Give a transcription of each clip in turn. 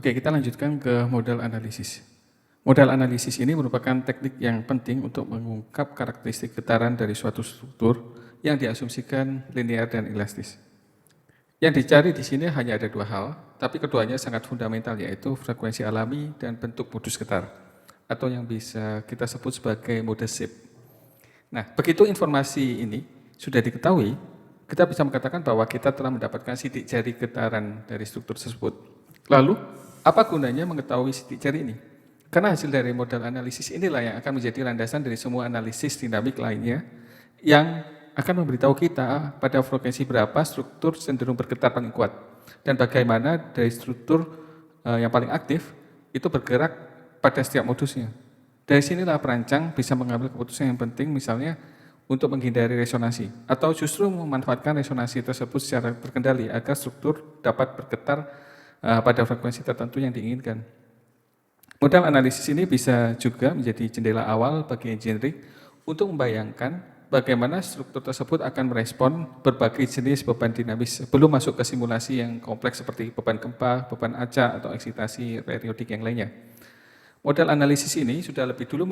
Oke, kita lanjutkan ke model analisis. Model analisis ini merupakan teknik yang penting untuk mengungkap karakteristik getaran dari suatu struktur yang diasumsikan linear dan elastis. Yang dicari di sini hanya ada dua hal, tapi keduanya sangat fundamental, yaitu frekuensi alami dan bentuk modus getar, atau yang bisa kita sebut sebagai mode shape. Nah, begitu informasi ini sudah diketahui, kita bisa mengatakan bahwa kita telah mendapatkan sidik jari getaran dari struktur tersebut. Lalu, apa gunanya mengetahui sidik jari ini? Karena hasil dari model analisis inilah yang akan menjadi landasan dari semua analisis dinamik lainnya yang akan memberitahu kita pada frekuensi berapa struktur cenderung bergetar paling kuat dan bagaimana dari struktur yang paling aktif itu bergerak pada setiap modusnya. Dari sinilah perancang bisa mengambil keputusan yang penting, misalnya untuk menghindari resonansi atau justru memanfaatkan resonansi tersebut secara terkendali agar struktur dapat bergetar pada frekuensi tertentu yang diinginkan. Model analisis ini bisa juga menjadi jendela awal bagi engineering untuk membayangkan bagaimana struktur tersebut akan merespon berbagai jenis beban dinamis sebelum masuk ke simulasi yang kompleks seperti beban gempa, beban acak, atau eksitasi periodik yang lainnya. Model analisis ini sudah lebih dulu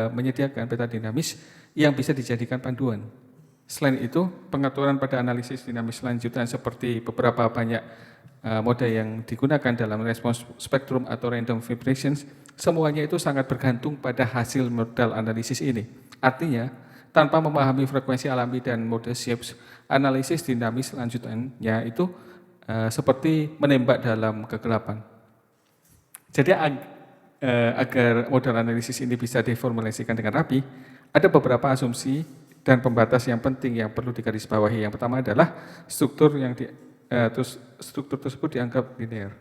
menyediakan peta dinamis yang bisa dijadikan panduan. Selain itu, pengaturan pada analisis dinamis lanjutan seperti beberapa banyak mode yang digunakan dalam respons spektrum atau random vibrations, semuanya itu sangat bergantung pada hasil model analisis ini. Artinya, tanpa memahami frekuensi alami dan mode shapes, analisis dinamis lanjutannya itu seperti menembak dalam kegelapan. Jadi agar model analisis ini bisa diformulasikan dengan rapi, ada beberapa asumsi dan pembatas yang penting yang perlu digarisbawahi. Yang pertama adalah struktur tersebut dianggap linear.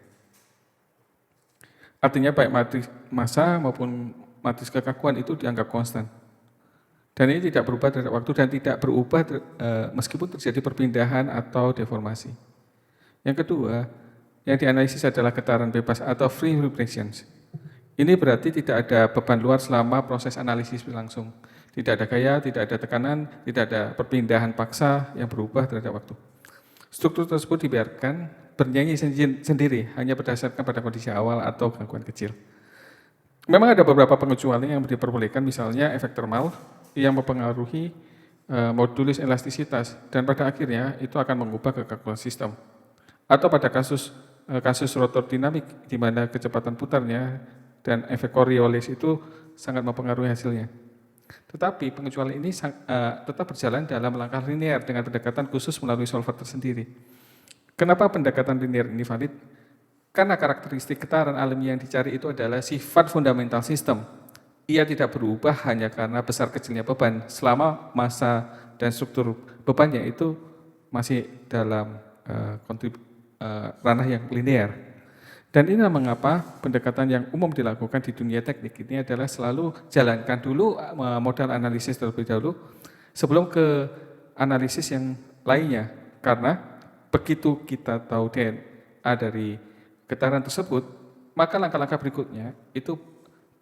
Artinya baik matriks massa maupun matriks kekakuan itu dianggap konstan. Dan ini tidak berubah terhadap waktu dan tidak berubah meskipun terjadi perpindahan atau deformasi. Yang kedua, yang dianalisis adalah getaran bebas atau free vibrations. Ini berarti tidak ada beban luar selama proses analisis berlangsung. Tidak ada gaya, tidak ada tekanan, tidak ada perpindahan paksa yang berubah terhadap waktu. Struktur tersebut dibiarkan bernyanyi sendiri, hanya berdasarkan pada kondisi awal atau gangguan kecil. Memang ada beberapa pengecualian yang diperbolehkan, misalnya efek thermal yang mempengaruhi modulus elastisitas, dan pada akhirnya itu akan mengubah kekakuan sistem. Atau pada kasus rotor dinamik, di mana kecepatan putarnya dan efek Coriolis itu sangat mempengaruhi hasilnya. Tetapi pengecualian ini tetap berjalan dalam langkah linear dengan pendekatan khusus melalui solver tersendiri. Kenapa pendekatan linear ini valid? Karena karakteristik getaran alami yang dicari itu adalah sifat fundamental sistem. Ia tidak berubah hanya karena besar kecilnya beban, selama massa dan struktur bebannya itu masih dalam ranah yang linear. Dan inilah mengapa pendekatan yang umum dilakukan di dunia teknik ini adalah selalu jalankan dulu model analisis terlebih dahulu sebelum ke analisis yang lainnya. Karena begitu kita tahu DNA dari getaran tersebut, maka langkah-langkah berikutnya itu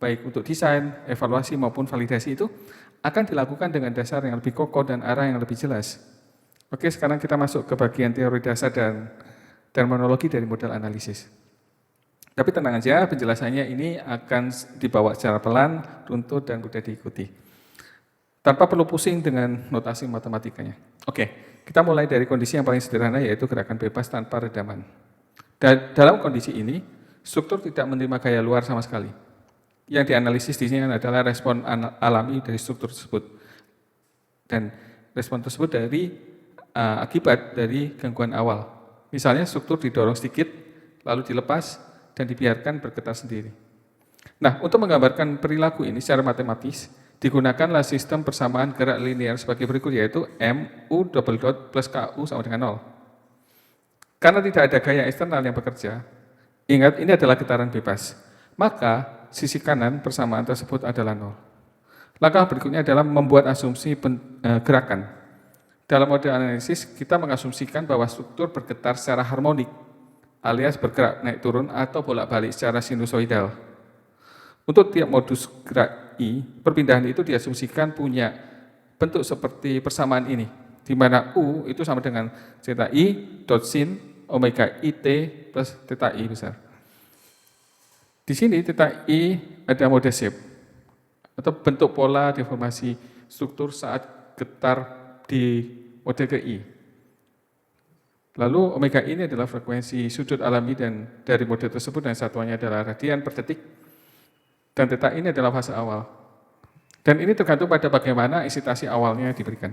baik untuk desain, evaluasi maupun validasi itu akan dilakukan dengan dasar yang lebih kokoh dan arah yang lebih jelas. Oke, sekarang kita masuk ke bagian teori dasar dan terminologi dari model analisis. Tapi tenang aja, penjelasannya ini akan dibawa secara pelan, runtut, dan mudah diikuti. Tanpa perlu pusing dengan notasi matematikanya. Oke, kita mulai dari kondisi yang paling sederhana, yaitu gerakan bebas tanpa redaman. Dan dalam kondisi ini, struktur tidak menerima gaya luar sama sekali. Yang dianalisis di sini adalah respon alami dari struktur tersebut. Dan respon tersebut akibat dari gangguan awal. Misalnya struktur didorong sedikit, lalu dilepas, dan dibiarkan bergetar sendiri. Nah, untuk menggambarkan perilaku ini secara matematis, digunakanlah sistem persamaan gerak linear sebagai berikut, yaitu MU double dot plus KU sama dengan 0. Karena tidak ada gaya eksternal yang bekerja, ingat ini adalah getaran bebas, maka sisi kanan persamaan tersebut adalah 0. Langkah berikutnya adalah membuat asumsi gerakan. Dalam model analisis, kita mengasumsikan bahwa struktur bergetar secara harmonik, alias bergerak naik turun atau bolak-balik secara sinusoidal. Untuk tiap modus gerak I, perpindahan itu diasumsikan punya bentuk seperti persamaan ini, di mana U itu sama dengan zeta I dot sin omega IT plus theta I besar. Di sini theta I ada mode shape atau bentuk pola deformasi struktur saat getar di mode ke I. Lalu omega ini adalah frekuensi sudut alami dan dari mode tersebut dan satuannya adalah radian per detik. Dan theta ini adalah fase awal. Dan ini tergantung pada bagaimana eksitasi awalnya diberikan.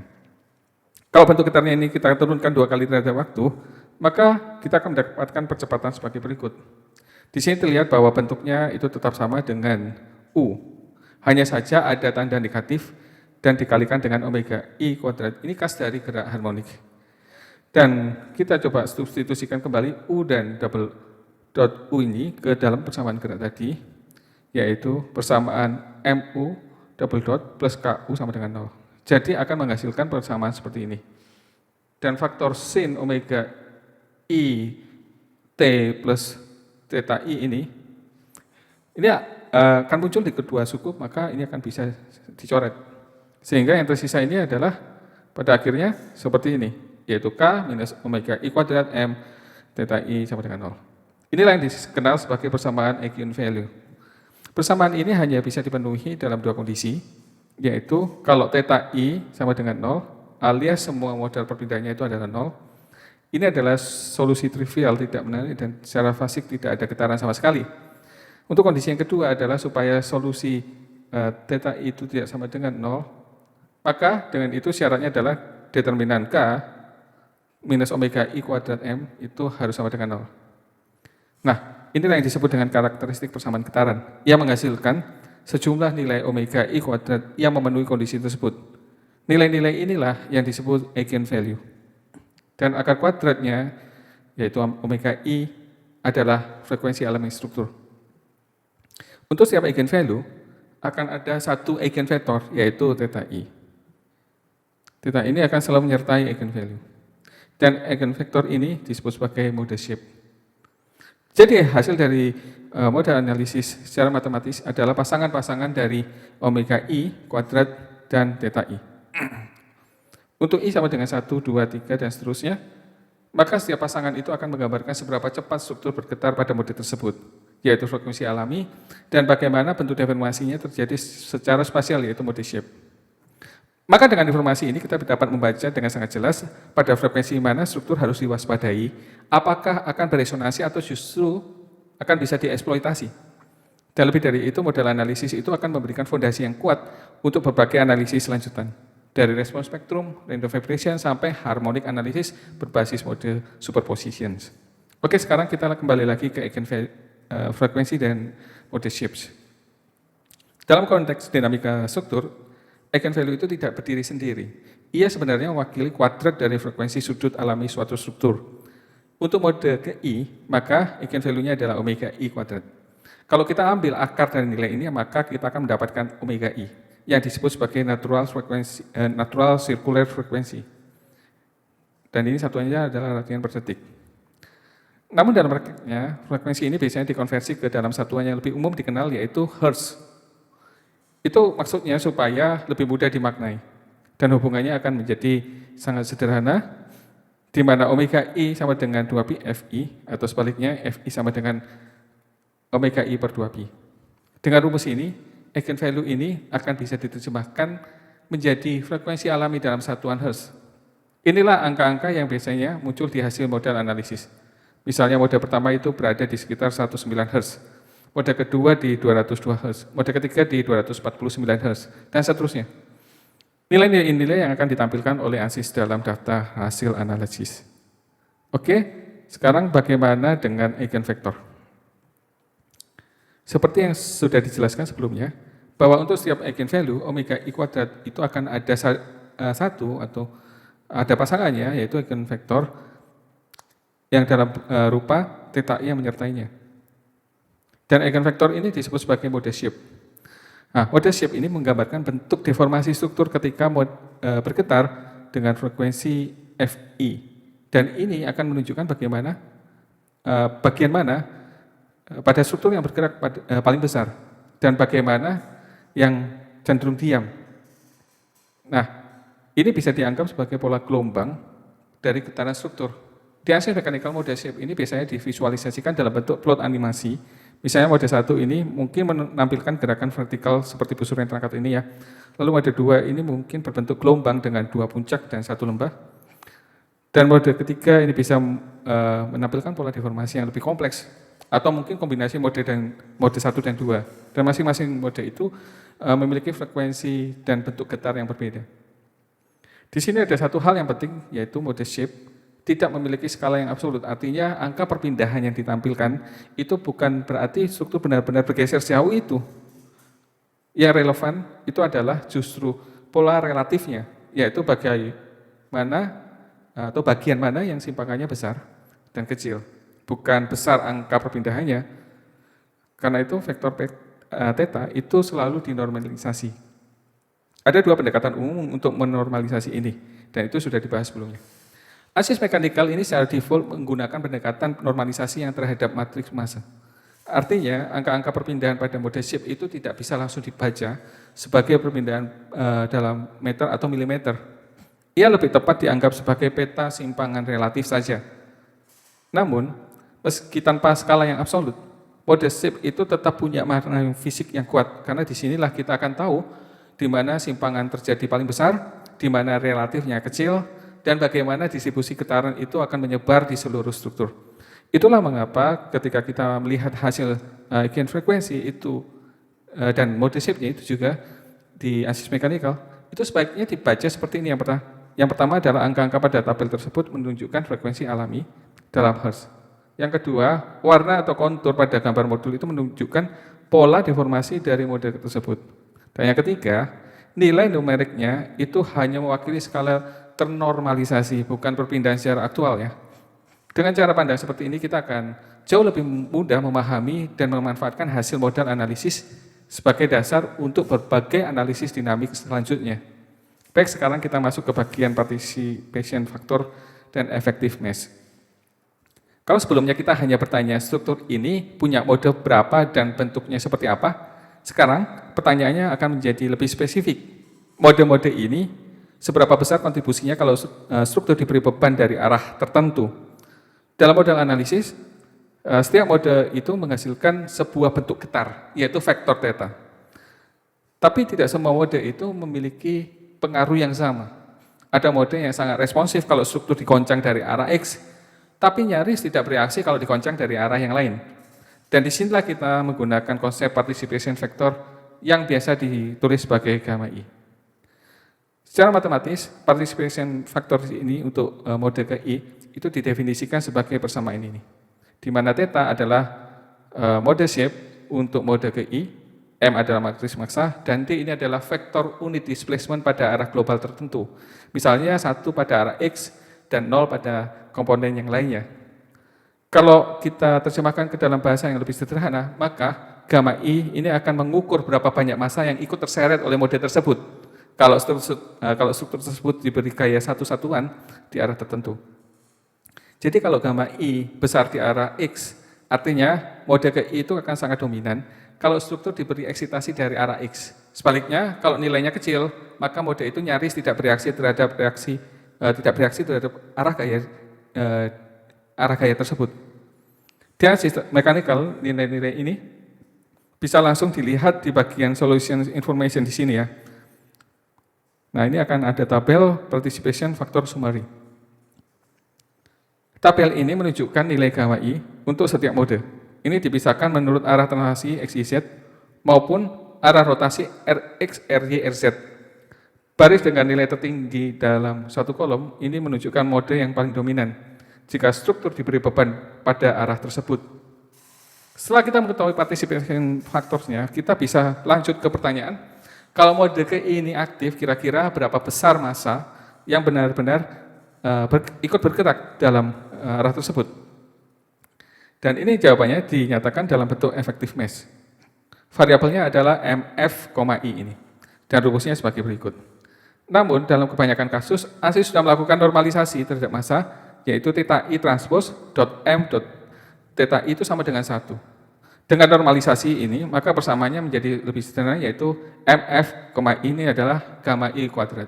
Kalau bentuk getarnya ini kita turunkan 2 kali terhadap waktu, maka kita akan mendapatkan percepatan sebagai berikut. Di sini terlihat bahwa bentuknya itu tetap sama dengan U. Hanya saja ada tanda negatif dan dikalikan dengan omega I kuadrat. Ini khas dari gerak harmonik. Dan kita coba substitusikan kembali U dan double dot U ini ke dalam persamaan gerak tadi, yaitu persamaan MU double dot plus KU sama dengan 0. Jadi akan menghasilkan persamaan seperti ini. Dan faktor sin omega I T plus theta I ini akan muncul di kedua suku, maka ini akan bisa dicoret. Sehingga yang tersisa ini adalah pada akhirnya seperti ini, yaitu K minus omega I kuadrat M theta I sama dengan 0. Inilah yang dikenal sebagai persamaan eigenvalue. Persamaan ini hanya bisa dipenuhi dalam 2 kondisi, yaitu kalau theta I sama dengan 0, alias semua modal perpindahannya itu adalah 0. Ini adalah solusi trivial, tidak menarik, dan secara fasik tidak ada getaran sama sekali. Untuk kondisi yang kedua adalah supaya solusi theta I itu tidak sama dengan 0, maka dengan itu syaratnya adalah determinan K minus omega I kuadrat M itu harus sama dengan 0. Nah, inilah yang disebut dengan karakteristik persamaan getaran, yang menghasilkan sejumlah nilai omega I kuadrat yang memenuhi kondisi tersebut. Nilai-nilai inilah yang disebut eigenvalue. Dan akar kuadratnya, yaitu omega I, adalah frekuensi alami struktur. Untuk setiap eigenvalue, akan ada satu eigenvektor, yaitu theta I. Theta ini akan selalu menyertai eigenvalue. Dan eigenvektor ini disebut sebagai mode shape. Jadi hasil dari model analisis secara matematis adalah pasangan-pasangan dari omega I kuadrat dan theta I. Untuk I sama dengan 1, 2, 3, dan seterusnya, maka setiap pasangan itu akan menggambarkan seberapa cepat struktur bergetar pada mode tersebut, yaitu frekuensi alami, dan bagaimana bentuk deformasinya terjadi secara spasial, yaitu mode shape. Maka dengan informasi ini kita dapat membaca dengan sangat jelas pada frekuensi mana struktur harus diwaspadai, apakah akan beresonansi atau justru akan bisa dieksploitasi. Dan lebih dari itu, model analisis itu akan memberikan fondasi yang kuat untuk berbagai analisis lanjutan. Dari respons spektrum, random vibration, sampai harmonic analisis berbasis mode superpositions. Oke, sekarang kita kembali lagi ke frekuensi dan mode shapes. Dalam konteks dinamika struktur, eigenvalue itu tidak berdiri sendiri. Ia sebenarnya mewakili kuadrat dari frekuensi sudut alami suatu struktur. Untuk mode ke I, maka eigenvalue-nya adalah omega I kuadrat. Kalau kita ambil akar dari nilai ini, maka kita akan mendapatkan omega I, yang disebut sebagai natural circular frequency. Dan ini satuannya adalah radian per detik. Namun dalam praktiknya, frekuensi ini biasanya dikonversi ke dalam satuan yang lebih umum dikenal, yaitu Hertz. Itu maksudnya supaya lebih mudah dimaknai. Dan hubungannya akan menjadi sangat sederhana, di mana omega I sama dengan 2pi Fi, atau sebaliknya Fi sama dengan omega I per 2pi. Dengan rumus ini, eigenvalue ini akan bisa diterjemahkan menjadi frekuensi alami dalam satuan Hertz. Inilah angka-angka yang biasanya muncul di hasil model analisis. Misalnya mode pertama itu berada di sekitar 19 Hz, mode kedua di 202 Hz, mode ketiga di 249 Hz, dan seterusnya. Nilai-nilai yang akan ditampilkan oleh ANSYS dalam daftar hasil analisis. Oke, sekarang bagaimana dengan eigenvektor? Seperti yang sudah dijelaskan sebelumnya, bahwa untuk setiap eigenvalue, omega I kuadrat itu akan ada satu atau ada pasangannya, yaitu eigenvektor yang dalam rupa theta I yang menyertainya. Dan eigenvektor ini disebut sebagai mode shape. Nah, mode shape ini menggambarkan bentuk deformasi struktur ketika bergetar dengan frekuensi Fi. Dan ini akan menunjukkan bagaimana bagian mana pada struktur yang bergerak paling besar dan bagaimana yang cenderung diam. Nah, ini bisa dianggap sebagai pola gelombang dari getaran struktur. Di ANSYS Mechanical Mode Shape ini biasanya divisualisasikan dalam bentuk plot animasi Misalnya mode 1 ini mungkin menampilkan gerakan vertikal seperti busur yang terangkat ini ya. Lalu mode 2 ini mungkin berbentuk gelombang dengan 2 puncak dan 1 lembah. Dan mode ketiga ini bisa menampilkan pola deformasi yang lebih kompleks. Atau mungkin kombinasi mode 1 dan 2. Dan masing-masing mode itu memiliki frekuensi dan bentuk getar yang berbeda. Di sini ada satu hal yang penting, yaitu mode shape tidak memiliki skala yang absolut. Artinya angka perpindahan yang ditampilkan itu bukan berarti struktur benar-benar bergeser sejauh itu. Yang relevan itu adalah justru pola relatifnya, yaitu bagian mana yang simpangannya besar dan kecil. Bukan besar angka perpindahannya. Karena itu vektor theta itu selalu dinormalisasi. Ada 2 pendekatan umum untuk menormalisasi ini, dan itu sudah dibahas sebelumnya. Asis mekanikal ini secara default menggunakan pendekatan normalisasi yang terhadap matriks massa. Artinya, angka-angka perpindahan pada mode shape itu tidak bisa langsung dibaca sebagai perpindahan dalam meter atau milimeter. Ia lebih tepat dianggap sebagai peta simpangan relatif saja. Namun, meski tanpa skala yang absolut, mode shape itu tetap punya makna fisik yang kuat, karena disinilah kita akan tahu di mana simpangan terjadi paling besar, di mana relatifnya kecil, dan bagaimana distribusi getaran itu akan menyebar di seluruh struktur. Itulah mengapa ketika kita melihat hasil gain frekuensi itu dan mode shape-nya itu juga di asis mekanikal, itu sebaiknya dibaca seperti ini. Yang pertama adalah angka-angka pada tabel tersebut menunjukkan frekuensi alami dalam Hertz. Yang kedua, warna atau kontur pada gambar modul itu menunjukkan pola deformasi dari mode tersebut. Dan yang ketiga, nilai numeriknya itu hanya mewakili skala ternormalisasi, bukan perpindahan secara aktual ya. Dengan cara pandang seperti ini kita akan jauh lebih mudah memahami dan memanfaatkan hasil modal analisis sebagai dasar untuk berbagai analisis dinamik selanjutnya. Baik, sekarang kita masuk ke bagian participation factor dan effectiveness. Kalau sebelumnya kita hanya bertanya struktur ini punya mode berapa dan bentuknya seperti apa, sekarang pertanyaannya akan menjadi lebih spesifik. Mode-mode ini seberapa besar kontribusinya kalau struktur diberi beban dari arah tertentu. Dalam model analisis, setiap mode itu menghasilkan sebuah bentuk getar, yaitu vektor theta. Tapi tidak semua mode itu memiliki pengaruh yang sama. Ada mode yang sangat responsif kalau struktur digoncang dari arah X, tapi nyaris tidak bereaksi kalau digoncang dari arah yang lain. Dan disinilah kita menggunakan konsep participation factor yang biasa ditulis sebagai gamma I. Secara matematis, participation factor ini untuk mode ke I itu didefinisikan sebagai persamaan ini. Di mana theta adalah mode shape untuk mode ke I, M adalah matriks massa, dan D ini adalah vektor unit displacement pada arah global tertentu. Misalnya 1 pada arah X dan 0 pada komponen yang lainnya. Kalau kita terjemahkan ke dalam bahasa yang lebih sederhana, maka gamma I ini akan mengukur berapa banyak massa yang ikut terseret oleh mode tersebut. Kalau struktur tersebut diberi gaya satu satuan di arah tertentu. Jadi kalau gamma I besar di arah X, artinya mode ke I itu akan sangat dominan kalau struktur diberi eksitasi dari arah X. Sebaliknya, kalau nilainya kecil, maka mode itu nyaris tidak bereaksi terhadap arah gaya tersebut. Di sistem mechanical, nilai-nilai ini bisa langsung dilihat di bagian solution information di sini ya. Nah, ini akan ada tabel participation factor summary. Tabel ini menunjukkan nilai gamma I untuk setiap mode. Ini dipisahkan menurut arah translasi XYZ maupun arah rotasi RX, RY, RZ. Baris dengan nilai tertinggi dalam satu kolom ini menunjukkan mode yang paling dominan jika struktur diberi beban pada arah tersebut. Setelah kita mengetahui participation factors-nya, kita bisa lanjut ke pertanyaan, kalau mode ke ini aktif, kira-kira berapa besar massa yang benar-benar ikut bergerak dalam arah tersebut? Dan ini jawabannya dinyatakan dalam bentuk effectiveness. Variabelnya adalah MF, I ini. Dan rumusnya sebagai berikut. Namun, dalam kebanyakan kasus, ASI sudah melakukan normalisasi terhadap massa, yaitu theta I transpose dot M dot theta I itu sama dengan 1. Dengan normalisasi ini, maka persamaannya menjadi lebih sederhana, yaitu MF, I ini adalah gamma I kuadrat.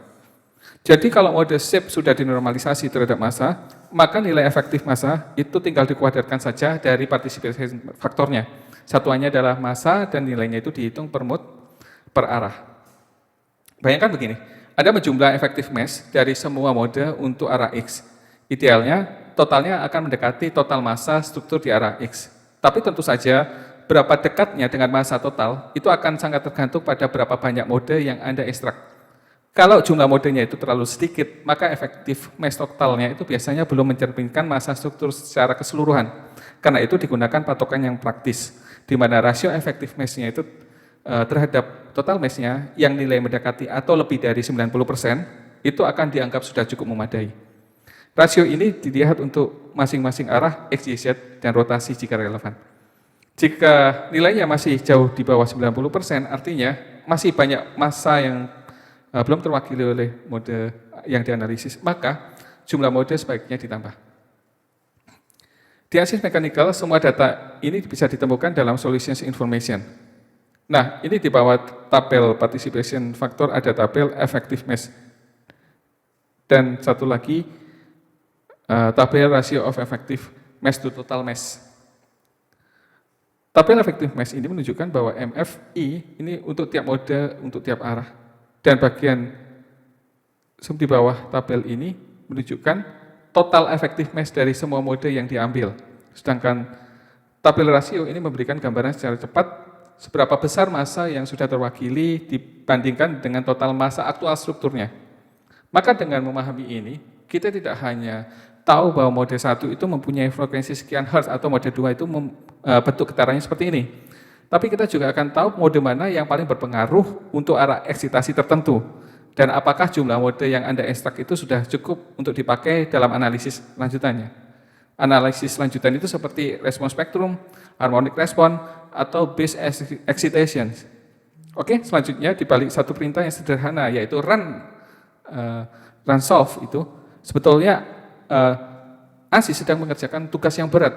Jadi kalau mode shape sudah dinormalisasi terhadap massa, maka nilai efektif massa itu tinggal dikuadratkan saja dari participation faktornya. Satuannya adalah massa dan nilainya itu dihitung per arah. Bayangkan begini, ada jumlah effective mass dari semua mode untuk arah X. Idealnya, totalnya akan mendekati total massa struktur di arah X. Tapi tentu saja, berapa dekatnya dengan massa total, itu akan sangat tergantung pada berapa banyak mode yang Anda ekstrak. Kalau jumlah modenya itu terlalu sedikit, maka efektif mass totalnya itu biasanya belum mencerminkan massa struktur secara keseluruhan. Karena itu digunakan patokan yang praktis, di mana rasio efektif mass-nya itu terhadap total mass-nya yang nilai mendekati atau lebih dari 90%, itu akan dianggap sudah cukup memadai. Rasio ini dilihat untuk masing-masing arah X, Y, Z, dan rotasi jika relevan. Jika nilainya masih jauh di bawah 90%, artinya masih banyak massa yang belum terwakili oleh mode yang dianalisis, maka jumlah mode sebaiknya ditambah. Di ANSYS Mechanical, semua data ini bisa ditemukan dalam Solutions Information. Nah, ini di bawah tabel Participation Factor ada tabel Effective Mass. Dan satu lagi, tabel Ratio of Effective Mass to Total Mass. Tabel Effective Mass ini menunjukkan bahwa MFI ini untuk tiap mode, untuk tiap arah. Dan bagian di bawah tabel ini menunjukkan total effective mass dari semua mode yang diambil. Sedangkan tabel rasio ini memberikan gambaran secara cepat seberapa besar massa yang sudah terwakili dibandingkan dengan total massa aktual strukturnya. Maka dengan memahami ini, kita tidak hanya tahu bahwa mode 1 itu mempunyai frekuensi sekian Hz atau mode 2 itu bentuk getarannya seperti ini. Tapi kita juga akan tahu mode mana yang paling berpengaruh untuk arah eksitasi tertentu. Dan apakah jumlah mode yang Anda ekstrak itu sudah cukup untuk dipakai dalam analisis lanjutannya. Analisis lanjutan itu seperti respon spektrum, harmonic response, atau base excitation. Oke, selanjutnya dibalik satu perintah yang sederhana, yaitu run solve itu, sebetulnya ANSYS sedang mengerjakan tugas yang berat.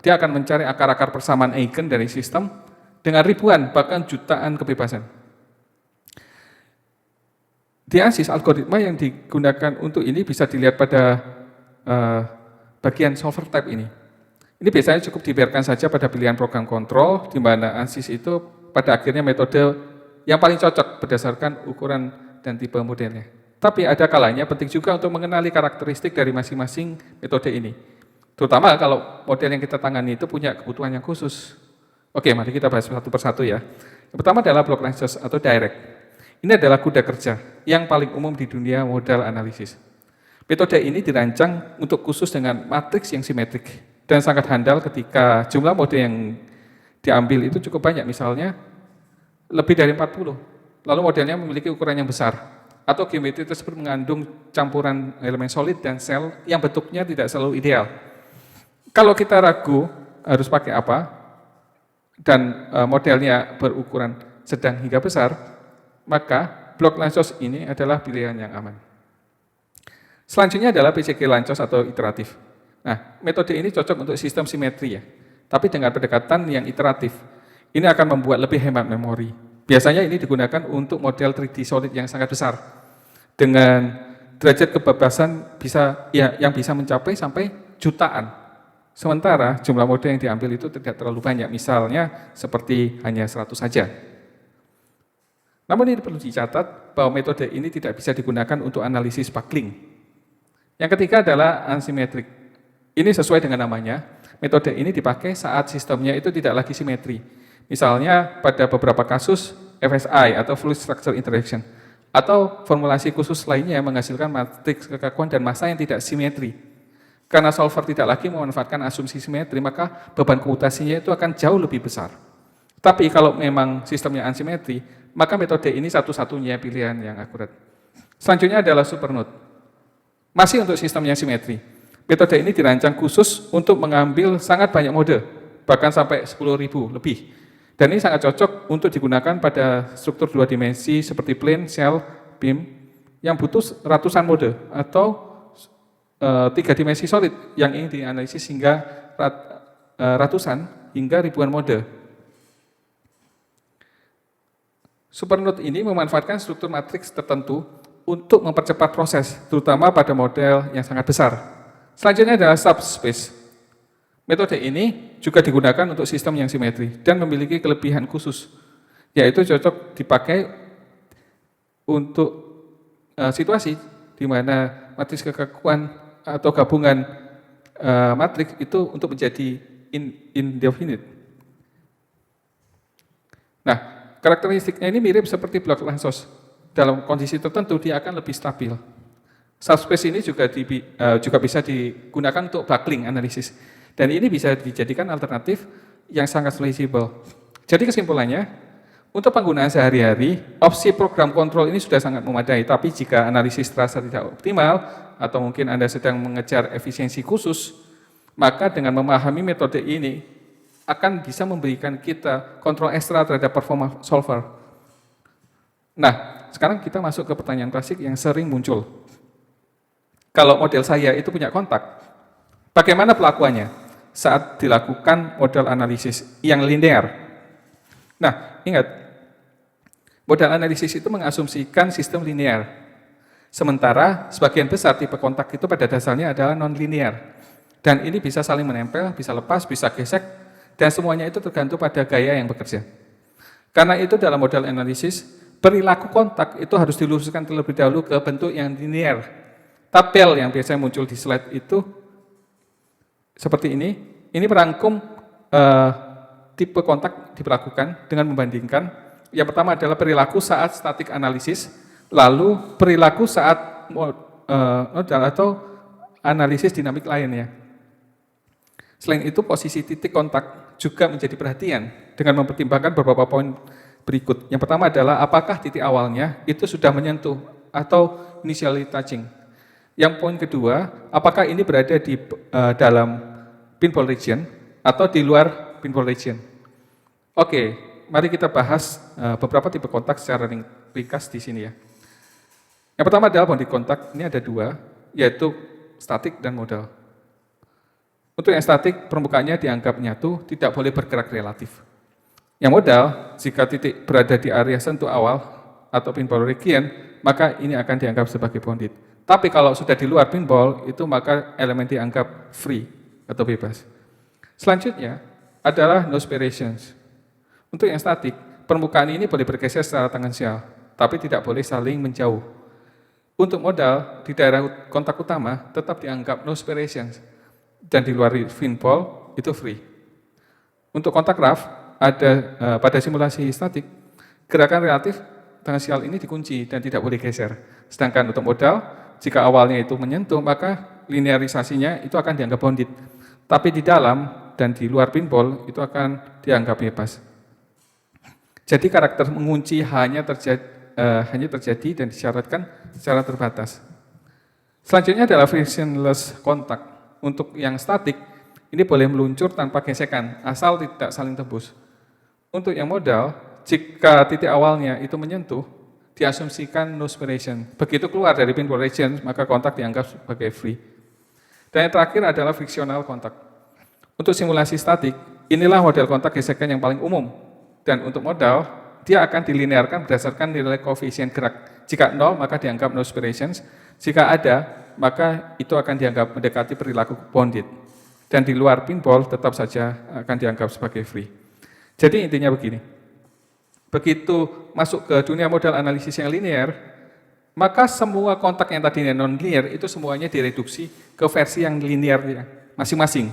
Dia akan mencari akar-akar persamaan eigen dari sistem dengan ribuan, bahkan jutaan kebebasan. Di ANSYS, algoritma yang digunakan untuk ini bisa dilihat pada bagian solver type ini. Ini biasanya cukup dibiarkan saja pada pilihan program kontrol, di mana ANSYS itu pada akhirnya metode yang paling cocok berdasarkan ukuran dan tipe modelnya. Tapi ada kalanya penting juga untuk mengenali karakteristik dari masing-masing metode ini. Terutama kalau model yang kita tangani itu punya kebutuhan yang khusus. Oke, mari kita bahas satu persatu ya. Yang pertama adalah block language atau direct. Ini adalah kuda kerja yang paling umum di dunia model analisis. Metode ini dirancang untuk khusus dengan matriks yang simetrik dan sangat handal ketika jumlah mode yang diambil itu cukup banyak, misalnya lebih dari 40. Lalu modelnya memiliki ukuran yang besar atau geometri tersebut mengandung campuran elemen solid dan sel yang bentuknya tidak selalu ideal. Kalau kita ragu harus pakai apa dan modelnya berukuran sedang hingga besar, maka block language ini adalah pilihan yang aman. Selanjutnya adalah PCG language atau iteratif. Nah, metode ini cocok untuk sistem simetri ya, tapi dengan pendekatan yang iteratif. Ini akan membuat lebih hemat memori. Biasanya ini digunakan untuk model 3D solid yang sangat besar, dengan derajat kebebasan yang bisa mencapai sampai jutaan. Sementara jumlah mode yang diambil itu tidak terlalu banyak, misalnya seperti hanya 100 saja. Namun ini perlu dicatat bahwa metode ini tidak bisa digunakan untuk analisis buckling. Yang ketiga adalah ansimetrik. Ini sesuai dengan namanya, metode ini dipakai saat sistemnya itu tidak lagi simetri. Misalnya pada beberapa kasus FSI atau Fluid Structure Interaction, atau formulasi khusus lainnya yang menghasilkan matriks kekakuan dan massa yang tidak simetri. Karena solver tidak lagi memanfaatkan asumsi simetri, maka beban komputasinya itu akan jauh lebih besar. Tapi kalau memang sistemnya ansimetri, maka metode ini satu-satunya pilihan yang akurat. Selanjutnya adalah supernode. Masih untuk sistem yang simetri. Metode ini dirancang khusus untuk mengambil sangat banyak mode, bahkan sampai 10.000 lebih. Dan ini sangat cocok untuk digunakan pada struktur 2 dimensi seperti plane, shell, beam, yang butuh ratusan mode, atau 3 dimensi solid yang ingin dianalisis hingga ratusan hingga ribuan mode. Supernode ini memanfaatkan struktur matriks tertentu untuk mempercepat proses, terutama pada model yang sangat besar. Selanjutnya adalah subspace. Metode ini juga digunakan untuk sistem yang simetri dan memiliki kelebihan khusus, yaitu cocok dipakai untuk situasi di mana matriks kekakuan atau gabungan matriks itu untuk menjadi indefinite. Nah, karakteristiknya ini mirip seperti blok Lanczos. Dalam kondisi tertentu dia akan lebih stabil. Subspace ini juga bisa digunakan untuk buckling analisis. Dan ini bisa dijadikan alternatif yang sangat fleksibel. Jadi kesimpulannya, untuk penggunaan sehari-hari, opsi program kontrol ini sudah sangat memadai. Tapi jika analisis terasa tidak optimal, atau mungkin Anda sedang mengejar efisiensi khusus, maka dengan memahami metode ini, akan bisa memberikan kita kontrol ekstra terhadap performa solver. Nah, sekarang kita masuk ke pertanyaan klasik yang sering muncul. Kalau model saya itu punya kontak, bagaimana pelakuannya saat dilakukan model analisis yang linear? Nah, ingat, model analisis itu mengasumsikan sistem linear. Sementara sebagian besar tipe kontak itu pada dasarnya adalah non-linear. Dan ini bisa saling menempel, bisa lepas, bisa gesek, dan semuanya itu tergantung pada gaya yang bekerja. Karena itu dalam model analisis, perilaku kontak itu harus diluruskan terlebih dahulu ke bentuk yang linear. Tabel yang biasanya muncul di slide itu seperti ini merangkum tipe kontak diperlakukan dengan membandingkan. Yang pertama adalah perilaku saat statik analisis, lalu perilaku saat modal atau analisis dinamik lainnya. Selain itu, posisi titik kontak juga menjadi perhatian dengan mempertimbangkan beberapa poin berikut. Yang pertama adalah apakah titik awalnya itu sudah menyentuh atau initially touching. Yang poin kedua, apakah ini berada di dalam pinball region atau di luar pinball region. Oke, mari kita bahas beberapa tipe kontak secara ringkas di sini ya. Yang pertama adalah bounding kontak, ini ada dua, yaitu statik dan modal. Untuk yang statik, permukaannya dianggap nyatu, tidak boleh bergerak relatif. Yang modal, jika titik berada di area sentuh awal atau pinball region, maka ini akan dianggap sebagai bounded. Tapi kalau sudah di luar pinball, itu maka elemen dianggap free atau bebas. Selanjutnya adalah no separations. Untuk yang statik, permukaan ini boleh bergeser secara tangensial, tapi tidak boleh saling menjauh. Untuk modal, di daerah kontak utama tetap dianggap no separations, dan di luar pinball itu free. Untuk kontak rough, pada simulasi statik, gerakan relatif tangensial ini dikunci dan tidak boleh geser. Sedangkan untuk modal, jika awalnya itu menyentuh, maka linearisasinya itu akan dianggap bounded. Tapi di dalam dan di luar pinball itu akan dianggap bebas. Jadi karakter mengunci hanya terjadi dan disyaratkan secara terbatas. Selanjutnya adalah frictionless contact. Untuk yang statik, ini boleh meluncur tanpa gesekan, asal tidak saling tembus. Untuk yang modal, jika titik awalnya itu menyentuh, diasumsikan no separation. Begitu keluar dari pinball region, maka kontak dianggap sebagai free. Dan yang terakhir adalah frictional kontak. Untuk simulasi statik, inilah model kontak gesekan yang paling umum. Dan untuk modal, dia akan dilinearkan berdasarkan nilai koefisien gerak. Jika 0, maka dianggap no separations. Jika ada, maka itu akan dianggap mendekati perilaku bounded. Dan di luar pinball tetap saja akan dianggap sebagai free. Jadi intinya begini. Begitu masuk ke dunia model analisis yang linear, maka semua kontak yang tadinya non-linear itu semuanya direduksi ke versi yang linear masing-masing.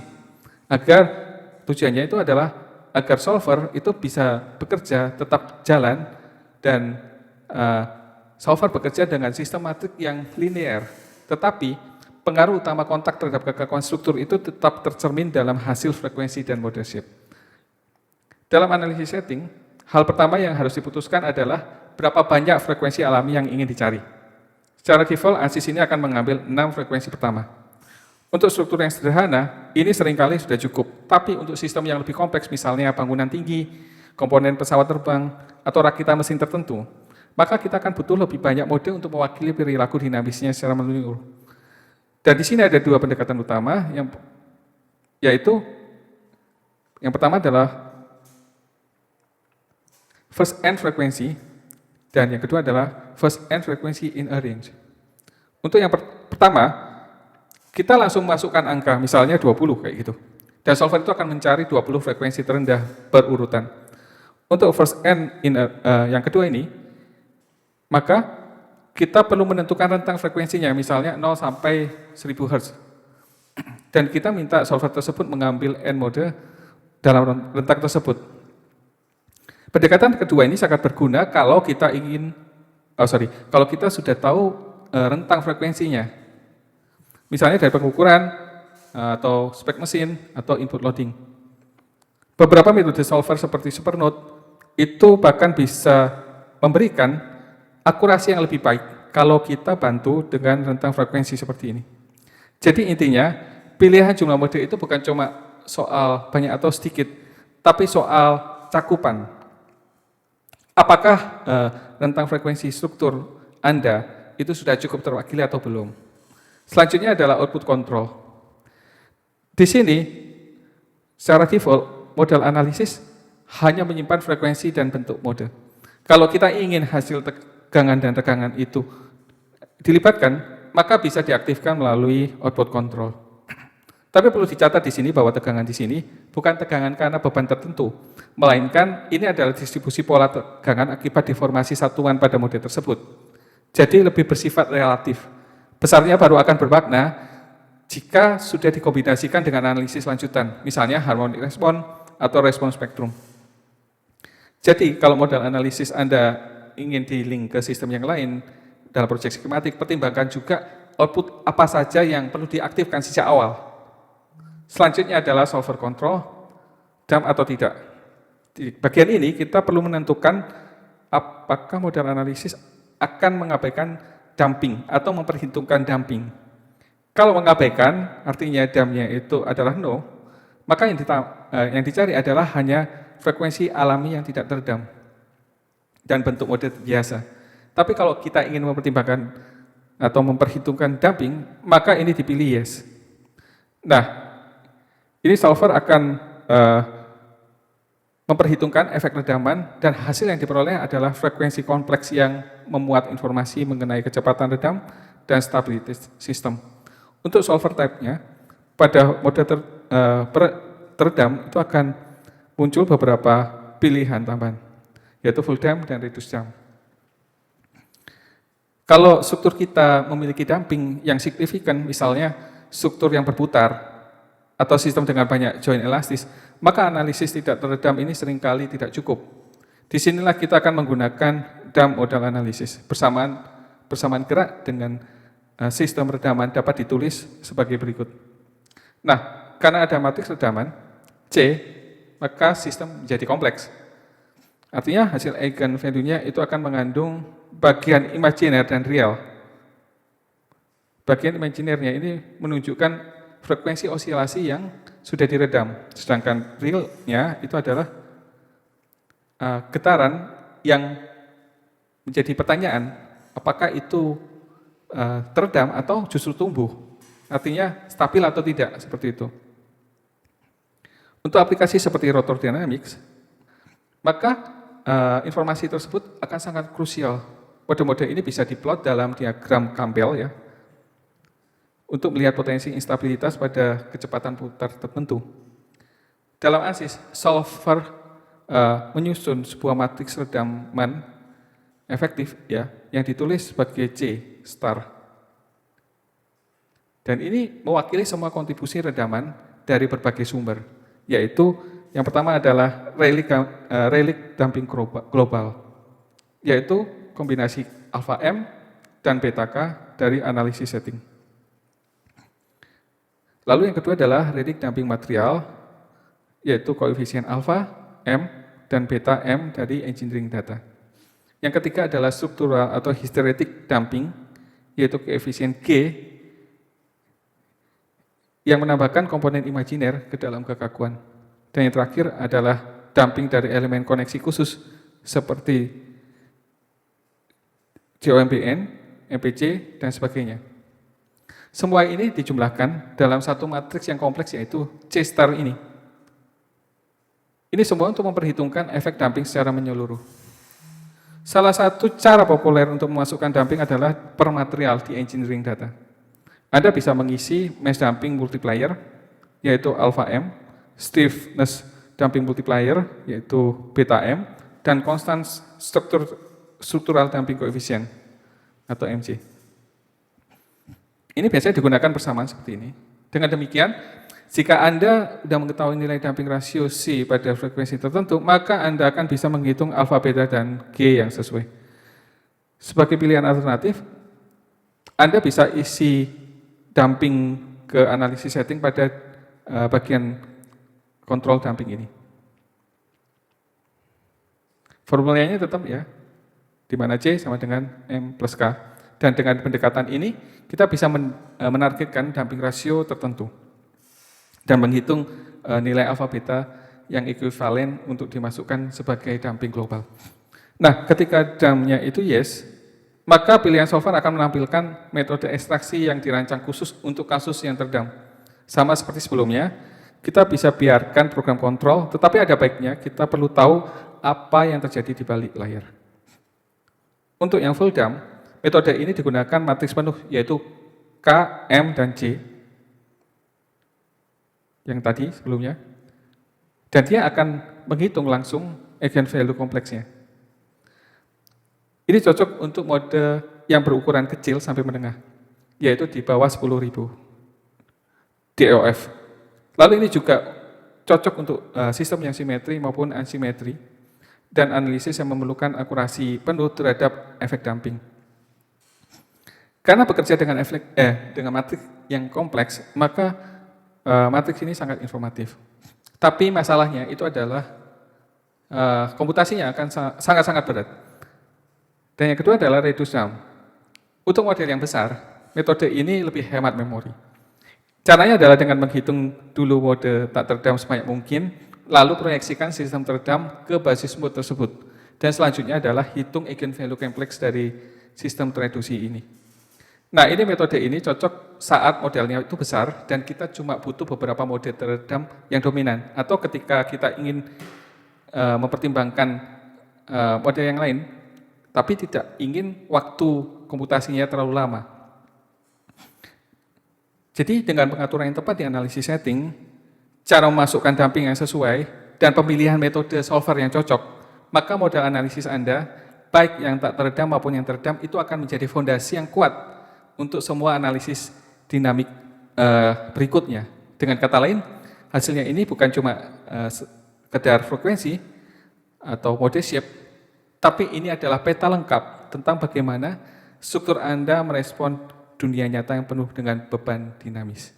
Agar tujuannya itu adalah agar solver itu bisa bekerja tetap jalan dan solver bekerja dengan sistematik yang linear. Tetapi pengaruh utama kontak terhadap kekakuan struktur itu tetap tercermin dalam hasil frekuensi dan model shape. Dalam analisis setting, hal pertama yang harus diputuskan adalah berapa banyak frekuensi alami yang ingin dicari. Secara default, ANSYS ini akan mengambil 6 frekuensi pertama. Untuk struktur yang sederhana, ini seringkali sudah cukup. Tapi untuk sistem yang lebih kompleks, misalnya bangunan tinggi, komponen pesawat terbang, atau rakitan mesin tertentu, maka kita akan butuh lebih banyak mode untuk mewakili perilaku dinamisnya secara menyeluruh. Dan di sini ada dua pendekatan utama, yaitu yang pertama adalah first end frekuensi, dan yang kedua adalah first end frekuensi in a range. Untuk yang pertama, kita langsung masukkan angka, misalnya 20 kayak gitu. Dan solver itu akan mencari 20 frekuensi terendah berurutan. Untuk first and yang kedua ini, maka kita perlu menentukan rentang frekuensinya, misalnya 0 sampai 1000 Hz. Dan kita minta solver tersebut mengambil N mode dalam rentang tersebut. Pendekatan kedua ini sangat berguna kalau kita kalau kita sudah tahu rentang frekuensinya. Misalnya dari pengukuran, atau spek mesin, atau input loading. Beberapa metode solver seperti Supernode itu bahkan bisa memberikan akurasi yang lebih baik kalau kita bantu dengan rentang frekuensi seperti ini. Jadi intinya, pilihan jumlah mode itu bukan cuma soal banyak atau sedikit, tapi soal cakupan. Apakah rentang frekuensi struktur Anda itu sudah cukup terwakili atau belum? Selanjutnya adalah output control. Di sini, secara default, model analisis hanya menyimpan frekuensi dan bentuk mode. Kalau kita ingin hasil tegangan dan tegangan itu dilibatkan, maka bisa diaktifkan melalui output control. Tapi perlu dicatat di sini bahwa tegangan di sini bukan tegangan karena beban tertentu, melainkan ini adalah distribusi pola tegangan akibat deformasi satuan pada mode tersebut. Jadi lebih bersifat relatif. Besarnya baru akan bermakna jika sudah dikombinasikan dengan analisis lanjutan, misalnya harmonic response atau respon spektrum. Jadi kalau model analisis Anda ingin di-link ke sistem yang lain dalam proyek skematik, pertimbangkan juga output apa saja yang perlu diaktifkan sejak awal. Selanjutnya adalah solver control, dump atau tidak. Di bagian ini kita perlu menentukan apakah model analisis akan mengabaikan dumping atau memperhitungkan dumping. Kalau mengabaikan, artinya dump-nya itu adalah no, maka yang dicari adalah hanya frekuensi alami yang tidak terdump dan bentuk mode biasa. Tapi kalau kita ingin mempertimbangkan atau memperhitungkan dumping, maka ini dipilih yes. Nah, ini solver akan memperhitungkan efek redaman dan hasil yang diperoleh adalah frekuensi kompleks yang memuat informasi mengenai kecepatan redam dan stabilitas sistem. Untuk solver type-nya, pada mode teredam itu akan muncul beberapa pilihan tambahan, yaitu full dump dan reduce dump. Kalau struktur kita memiliki damping yang signifikan, misalnya struktur yang berputar, atau sistem dengan banyak join elastis, maka analisis tidak teredam ini seringkali tidak cukup. Disinilah kita akan menggunakan dump model analisis bersamaan gerak dengan sistem redaman dapat ditulis sebagai berikut. Nah, karena ada matriks redaman C, maka sistem menjadi kompleks. Artinya hasil eigen value-nya itu akan mengandung bagian imajiner dan real. Bagian imajinernya ini menunjukkan frekuensi osilasi yang sudah diredam, sedangkan real-nya itu adalah getaran yang menjadi pertanyaan, apakah itu teredam atau justru tumbuh, artinya stabil atau tidak, seperti itu. Untuk aplikasi seperti rotor dynamics, maka informasi tersebut akan sangat krusial. Mode-mode ini bisa diplot dalam diagram Campbell ya, untuk melihat potensi instabilitas pada kecepatan putar tertentu. Dalam ANSYS, solver menyusun sebuah matriks redaman efektif ya, yang ditulis sebagai C star. Dan ini mewakili semua kontribusi redaman dari berbagai sumber, yaitu yang pertama adalah Rayleigh damping global, yaitu kombinasi alpha M dan beta K dari analisis setting. Lalu yang kedua adalah Rayleigh damping material, yaitu koefisien alpha M dan beta M dari engineering data. Yang ketiga adalah struktural atau hysteretic damping, yaitu koefisien G yang menambahkan komponen imajiner ke dalam kekakuan. Dan yang terakhir adalah damping dari elemen koneksi khusus seperti JOMBN, MPC, dan sebagainya. Semua ini dijumlahkan dalam satu matriks yang kompleks, yaitu C star ini. Ini semua untuk memperhitungkan efek damping secara menyeluruh. Salah satu cara populer untuk memasukkan damping adalah per material di engineering data. Anda bisa mengisi mesh damping multiplier, yaitu alpha M, stiffness damping multiplier, yaitu beta M, dan constant structural damping coefficient, atau MC. Ini biasanya digunakan bersamaan seperti ini. Dengan demikian, jika Anda sudah mengetahui nilai damping rasio C pada frekuensi tertentu, maka Anda akan bisa menghitung alfa, beta, dan G yang sesuai. Sebagai pilihan alternatif, Anda bisa isi damping ke analisis setting pada bagian kontrol damping ini. Formulanya tetap ya, di mana C sama dengan M plus K. Dan dengan pendekatan ini, kita bisa menargetkan damping rasio tertentu dan menghitung nilai alfa beta yang ekuivalen untuk dimasukkan sebagai damping global. Nah, ketika dampnya itu yes, maka pilihan solver akan menampilkan metode ekstraksi yang dirancang khusus untuk kasus yang terdamp. Sama seperti sebelumnya, kita bisa biarkan program kontrol, tetapi ada baiknya kita perlu tahu apa yang terjadi di balik layar. Untuk yang full dump, metode ini digunakan matriks penuh, yaitu K, M, dan J, yang tadi sebelumnya, dan dia akan menghitung langsung eigenvalue kompleksnya. Ini cocok untuk mode yang berukuran kecil sampai menengah, yaitu di bawah 10.000 DOF. Lalu ini juga cocok untuk sistem yang simetri maupun asimetri, dan analisis yang memerlukan akurasi penuh terhadap efek damping. Karena bekerja dengan matriks yang kompleks, maka matriks ini sangat informatif. Tapi masalahnya itu adalah komputasinya akan sangat-sangat berat. Dan yang kedua adalah reduce dump. Untuk model yang besar, metode ini lebih hemat memori. Caranya adalah dengan menghitung dulu mode tak terdamp sebanyak mungkin, lalu proyeksikan sistem terdamp ke basis mode tersebut. Dan selanjutnya adalah hitung eigenvalue kompleks dari sistem tereduksi ini. Nah, ini metode ini cocok saat modelnya itu besar dan kita cuma butuh beberapa mode terdamp yang dominan, atau ketika kita ingin mempertimbangkan mode yang lain, tapi tidak ingin waktu komputasinya terlalu lama. Jadi dengan pengaturan yang tepat di analisis setting, cara memasukkan damping yang sesuai, dan pemilihan metode solver yang cocok, maka model analisis Anda, baik yang tak terdamp maupun yang terdamp, itu akan menjadi fondasi yang kuat untuk semua analisis dinamik berikutnya. Dengan kata lain, hasilnya ini bukan cuma sekedar frekuensi atau mode shape, tapi ini adalah peta lengkap tentang bagaimana struktur Anda merespon dunia nyata yang penuh dengan beban dinamis.